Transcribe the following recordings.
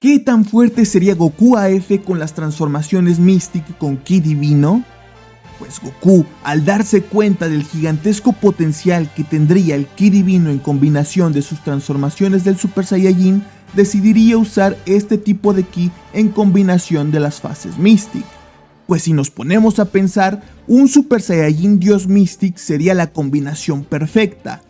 ¿Qué tan fuerte sería Goku AF con las transformaciones Mystic con Ki Divino? Pues Goku, al darse cuenta del gigantesco potencial que tendría el Ki Divino en combinación de sus transformaciones del Super Saiyajin, decidiría usar este tipo de Ki en combinación de las fases Mystic. Pues si nos ponemos a pensar, un Super Saiyajin Dios Mystic sería la combinación perfecta,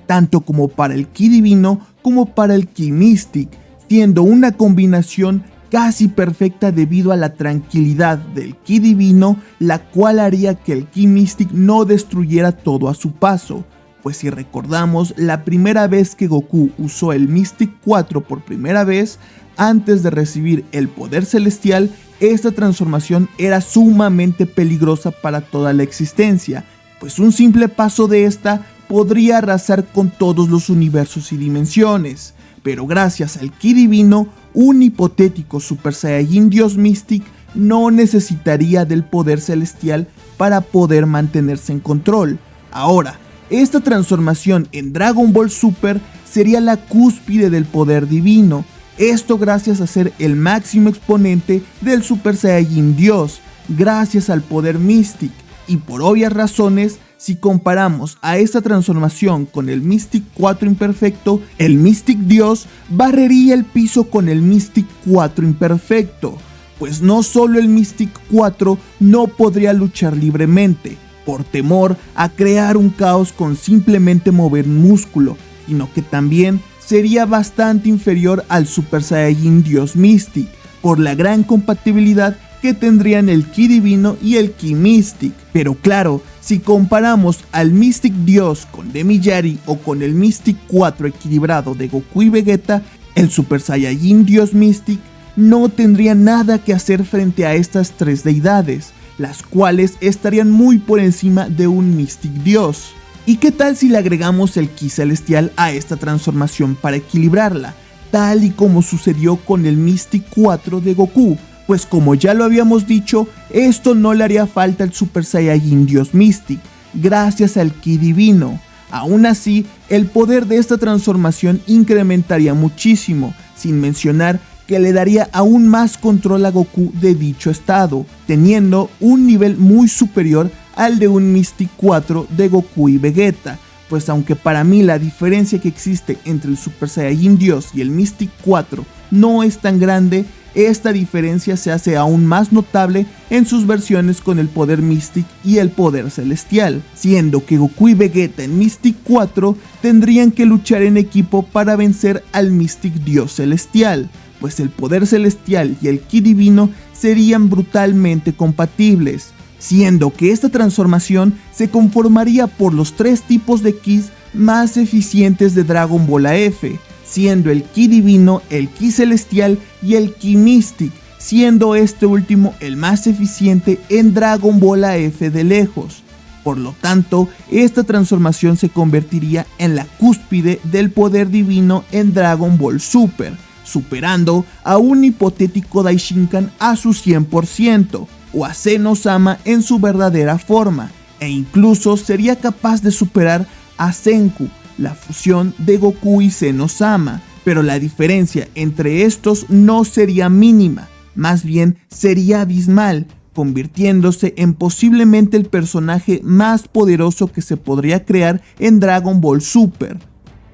tanto como para el Ki Divino como para el Ki Mystic, siendo una combinación casi perfecta debido a la tranquilidad del Ki Divino, la cual haría que el Ki Mystic no destruyera todo a su paso. Pues si recordamos, la primera vez que Goku usó el Mystic 4 por primera vez, antes de recibir el poder celestial, esta transformación era sumamente peligrosa para toda la existencia, pues un simple paso de esta podría arrasar con todos los universos y dimensiones. Pero gracias al Ki Divino, un hipotético Super Saiyajin Dios Mystic no necesitaría del poder celestial para poder mantenerse en control. Ahora, esta transformación en Dragon Ball Super sería la cúspide del poder divino, esto gracias a ser el máximo exponente del Super Saiyajin Dios, gracias al poder Mystic, y por obvias razones, si comparamos a esta transformación con el Mystic 4 imperfecto, el Mystic Dios barrería el piso con el Mystic 4 imperfecto, pues no solo el Mystic 4 no podría luchar libremente, por temor a crear un caos con simplemente mover un músculo, sino que también sería bastante inferior al Super Saiyajin Dios Mystic, por la gran compatibilidad que tendrían el Ki Divino y el Ki Mystic. Pero claro, si comparamos al Mystic Dios con Demi-Yari o con el Mystic 4 equilibrado de Goku y Vegeta, el Super Saiyajin Dios Mystic no tendría nada que hacer frente a estas tres deidades, las cuales estarían muy por encima de un Mystic Dios. ¿Y qué tal si le agregamos el Ki Celestial a esta transformación para equilibrarla, tal y como sucedió con el Mystic 4 de Goku? Pues como ya lo habíamos dicho, esto no le haría falta al Super Saiyajin Dios Mystic, gracias al Ki Divino. Aún así, el poder de esta transformación incrementaría muchísimo, sin mencionar que le daría aún más control a Goku de dicho estado, teniendo un nivel muy superior al de un Mystic 4 de Goku y Vegeta, pues aunque para mí la diferencia que existe entre el Super Saiyajin Dios y el Mystic 4 no es tan grande, esta diferencia se hace aún más notable en sus versiones con el poder Mystic y el poder celestial, siendo que Goku y Vegeta en Mystic 4 tendrían que luchar en equipo para vencer al Mystic Dios celestial, pues el poder celestial y el Ki Divino serían brutalmente compatibles, siendo que esta transformación se conformaría por los tres tipos de Kis más eficientes de Dragon Ball AF, siendo el Ki Divino, el Ki Celestial y el Ki Mystic, siendo este último el más eficiente en Dragon Ball AF de lejos. Por lo tanto, esta transformación se convertiría en la cúspide del poder divino en Dragon Ball Super, superando a un hipotético Daishinkan a su 100%, o a Zeno-sama en su verdadera forma, e incluso sería capaz de superar a Senku, la fusión de Goku y Zeno-sama, pero la diferencia entre estos no sería mínima, más bien sería abismal, convirtiéndose en posiblemente el personaje más poderoso que se podría crear en Dragon Ball Super.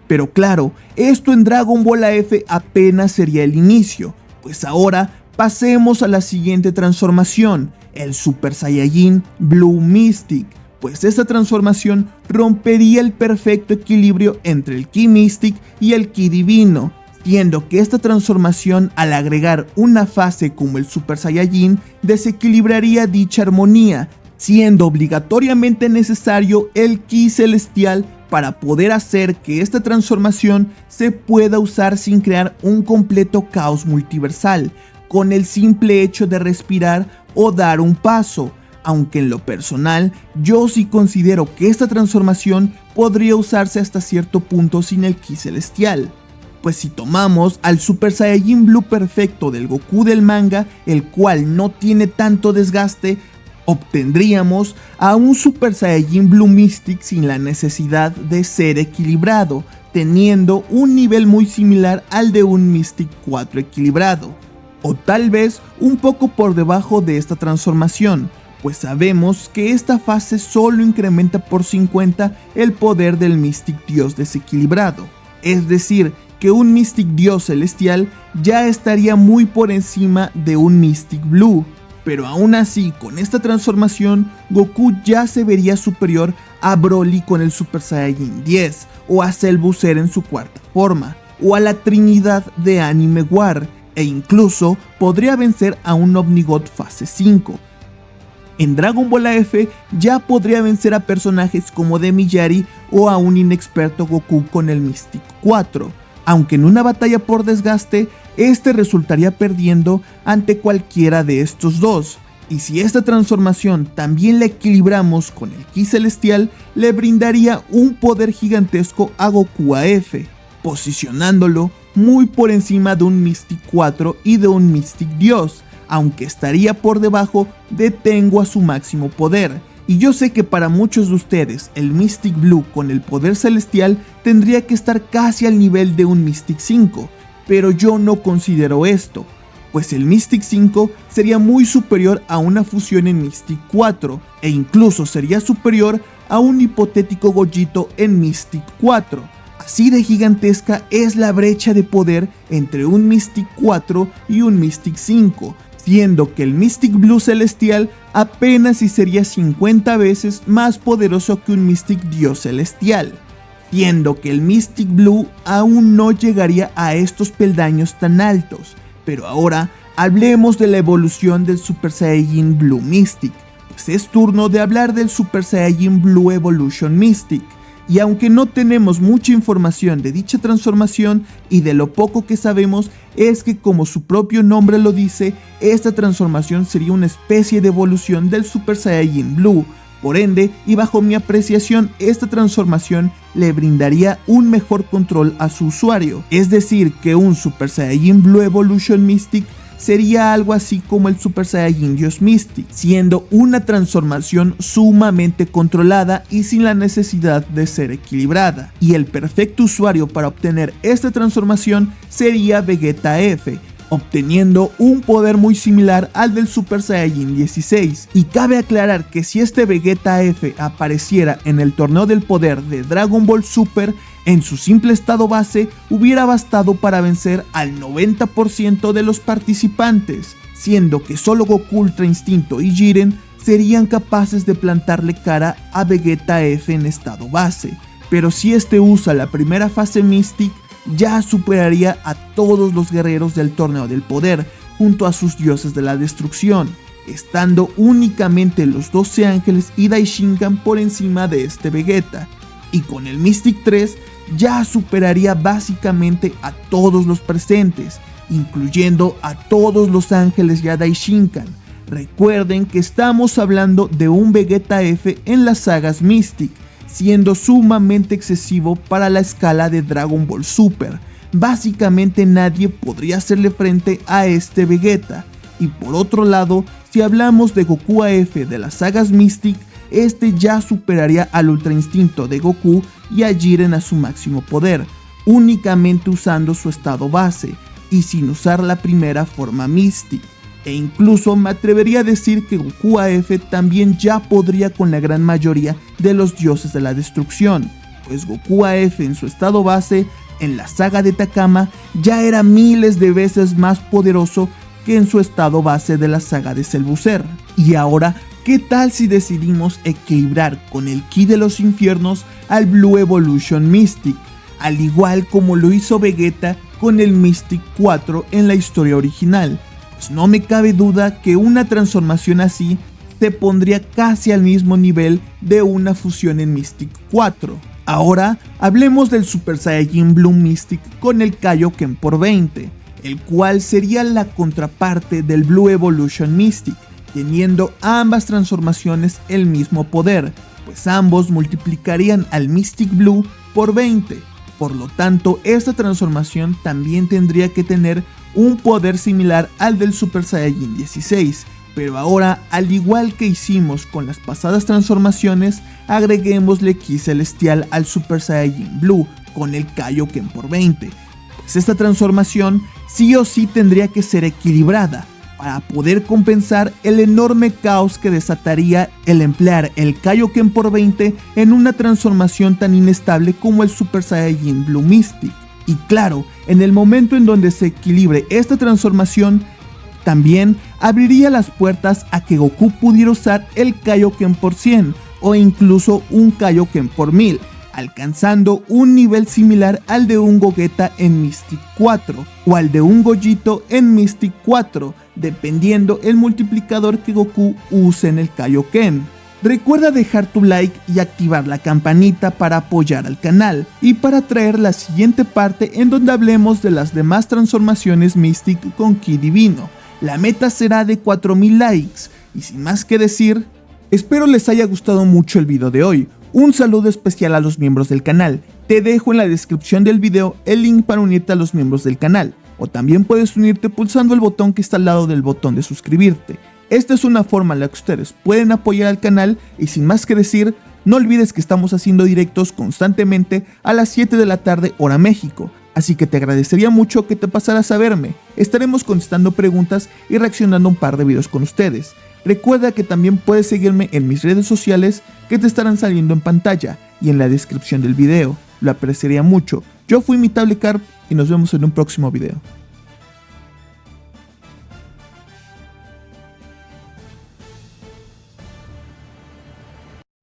Pero claro, esto en Dragon Ball AF apenas sería el inicio, pues ahora pasemos a la siguiente transformación, el Super Saiyajin Blue Mystic, pues esta transformación rompería el perfecto equilibrio entre el Ki Mystic y el Ki Divino, siendo que esta transformación, al agregar una fase como el Super Saiyajin, desequilibraría dicha armonía, siendo obligatoriamente necesario el Ki Celestial para poder hacer que esta transformación se pueda usar sin crear un completo caos multiversal, con el simple hecho de respirar o dar un paso, aunque en lo personal yo sí considero que esta transformación podría usarse hasta cierto punto sin el Ki Celestial. Pues si tomamos al Super Saiyajin Blue perfecto del Goku del manga, el cual no tiene tanto desgaste, obtendríamos a un Super Saiyajin Blue Mystic sin la necesidad de ser equilibrado, teniendo un nivel muy similar al de un Mystic 4 equilibrado, o tal vez un poco por debajo de esta transformación, pues sabemos que esta fase solo incrementa por 50 el poder del Mystic Dios desequilibrado, es decir, que un Mystic Dios celestial ya estaría muy por encima de un Mystic Blue, pero aún así con esta transformación Goku ya se vería superior a Broly con el Super Saiyajin 10, o a Cell Booster en su cuarta forma, o a la Trinidad de Anime War, e incluso podría vencer a un Omnigod fase 5. En Dragon Ball AF ya podría vencer a personajes como Demi Yari o a un inexperto Goku con el Mystic 4, aunque en una batalla por desgaste, este resultaría perdiendo ante cualquiera de estos dos. Y si esta transformación también la equilibramos con el Ki Celestial, le brindaría un poder gigantesco a Goku AF, posicionándolo muy por encima de un Mystic 4 y de un Mystic Dios, aunque estaría por debajo de Tengu a su máximo poder. Y yo sé que para muchos de ustedes el Mystic Blue con el poder celestial tendría que estar casi al nivel de un Mystic 5, pero yo no considero esto, pues el Mystic 5 sería muy superior a una fusión en Mystic 4, e incluso sería superior a un hipotético Gogito en Mystic 4. Así de gigantesca es la brecha de poder entre un Mystic 4 y un Mystic 5, siendo que el Mystic Blue celestial apenas si sería 50 veces más poderoso que un Mystic Dios celestial, siendo que el Mystic Blue aún no llegaría a estos peldaños tan altos. Pero ahora hablemos de la evolución del Super Saiyajin Blue Mystic, pues es turno de hablar del Super Saiyajin Blue Evolution Mystic. Y aunque no tenemos mucha información de dicha transformación, y de lo poco que sabemos es que, como su propio nombre lo dice, esta transformación sería una especie de evolución del Super Saiyajin Blue. Por ende, y bajo mi apreciación, esta transformación le brindaría un mejor control a su usuario, es decir, que un Super Saiyajin Blue Evolution Mystic sería algo así como el Super Saiyajin Dios Mystic, siendo una transformación sumamente controlada y sin la necesidad de ser equilibrada. Y el perfecto usuario para obtener esta transformación sería Vegeta F, obteniendo un poder muy similar al del Super Saiyajin 16. Y cabe aclarar que si este Vegeta F apareciera en el torneo del poder de Dragon Ball Super, en su simple estado base hubiera bastado para vencer al 90% de los participantes, siendo que solo Goku Ultra Instinto y Jiren serían capaces de plantarle cara a Vegeta F en estado base. Pero si este usa la primera fase Mystic, ya superaría a todos los guerreros del torneo del poder junto a sus dioses de la destrucción, estando únicamente los 12 ángeles y Daishinkan por encima de este Vegeta, y con el Mystic 3 ya superaría básicamente a todos los presentes, incluyendo a todos los ángeles y a Daishinkan. Recuerden que estamos hablando de un Vegeta F en las sagas Mystic, siendo sumamente excesivo para la escala de Dragon Ball Super. Básicamente nadie podría hacerle frente a este Vegeta. Y por otro lado, si hablamos de Goku AF de las sagas Mystic, este ya superaría al Ultra Instinto de Goku y a Jiren a su máximo poder, únicamente usando su estado base y sin usar la primera forma Mystic. E incluso me atrevería a decir que Goku AF también ya podría con la gran mayoría de los dioses de la destrucción, pues Goku AF en su estado base en la saga de Takama ya era miles de veces más poderoso que en su estado base de la saga de Cell Booster. Y ahora, ¿qué tal si decidimos equilibrar con el Ki de los infiernos al Blue Evolution Mystic, al igual como lo hizo Vegeta con el Mystic 4 en la historia original? Pues no me cabe duda que una transformación así se pondría casi al mismo nivel de una fusión en Mystic 4. Ahora hablemos del Super Saiyajin Blue Mystic con el Kaioken por 20, el cual sería la contraparte del Blue Evolution Mystic, teniendo ambas transformaciones el mismo poder, pues ambos multiplicarían al Mystic Blue por 20. Por lo tanto, esta transformación también tendría que tener un poder similar al del Super Saiyajin 16, pero ahora, al igual que hicimos con las pasadas transformaciones, agreguémosle Ki Celestial al Super Saiyajin Blue con el Kaioken por 20. Pues esta transformación sí o sí tendría que ser equilibrada para poder compensar el enorme caos que desataría el emplear el Kaioken por 20 en una transformación tan inestable como el Super Saiyajin Blue Mystic. Y claro, en el momento en donde se equilibre esta transformación, también abriría las puertas a que Goku pudiera usar el Kaioken por 100 o incluso un Kaioken por 1000, alcanzando un nivel similar al de un Gogeta en Mystic 4 o al de un Gogito en Mystic 4, dependiendo el multiplicador que Goku use en el Kaioken. Recuerda dejar tu like y activar la campanita para apoyar al canal y para traer la siguiente parte en donde hablemos de las demás transformaciones Mystic con Ki Divino. La meta será de 4000 likes y sin más que decir, espero les haya gustado mucho el video de hoy. Un saludo especial a los miembros del canal. Te dejo en la descripción del video el link para unirte a los miembros del canal, o también puedes unirte pulsando el botón que está al lado del botón de suscribirte. Esta es una forma en la que ustedes pueden apoyar al canal y sin más que decir, no olvides que estamos haciendo directos constantemente a las 7 de la tarde hora México, así que te agradecería mucho que te pasaras a verme. Estaremos contestando preguntas y reaccionando a un par de videos con ustedes. Recuerda que también puedes seguirme en mis redes sociales que te estarán saliendo en pantalla y en la descripción del video. Lo apreciaría mucho. Yo fui mi Tablecarp y nos vemos en un próximo video.